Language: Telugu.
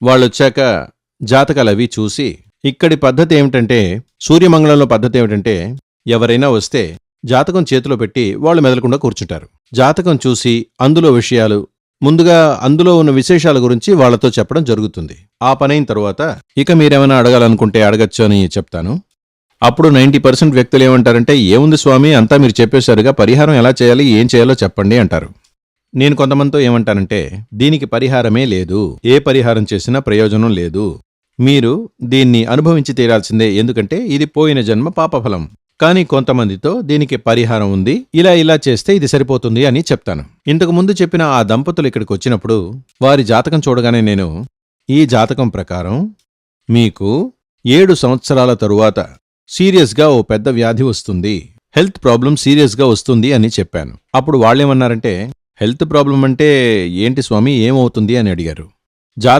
వాళ్ళొచ్చాక జాతకాలవి చూసి, ఇక్కడి పద్ధతి ఏమిటంటే, సూర్యమంగళంలో పద్ధతి ఏమిటంటే, ఎవరైనా వస్తే జాతకం చేతిలో పెట్టి వాళ్ళు మెదలకుండా కూర్చుంటారు. జాతకం చూసి ముందుగా అందులో ఉన్న విశేషాల గురించి వాళ్లతో చెప్పడం జరుగుతుంది. ఆ పనైన తరువాత ఇక మీరేమైనా అడగాలనుకుంటే అడగచ్చు అని చెప్తాను. అప్పుడు 90% వ్యక్తులు ఏమంటారంటే, ఏముంది స్వామి, అంతా మీరు చెప్పేశారుగా, పరిహారం ఎలా చేయాలి, ఏం చేయాలో చెప్పండి అంటారు. నేను కొంతమందితో ఏమంటానంటే, దీనికి పరిహారమే లేదు, ఏ పరిహారం చేసినా ప్రయోజనం లేదు, మీరు దీన్ని అనుభవించి తీరాల్సిందే, ఎందుకంటే ఇది పోయిన జన్మ పాపఫలం. కానీ కొంతమందితో దీనికి పరిహారం ఉంది, ఇలా చేస్తే ఇది సరిపోతుంది అని చెప్తాను. ఇంతకు ముందు చెప్పిన ఆ దంపతులు ఇక్కడికి వచ్చినప్పుడు వారి జాతకం చూడగానే నేను, ఈ జాతకం ప్రకారం మీకు 7 సంవత్సరాల తరువాత సీరియస్గా ఓ పెద్ద వ్యాధి వస్తుంది, హెల్త్ ప్రాబ్లం సీరియస్గా వస్తుంది అని చెప్పాను. అప్పుడు వాళ్ళేమన్నారంటే, హెల్త్ ప్రాబ్లం అంటే ఏంటి స్వామి, ఏమవుతుంది అని అడిగారు.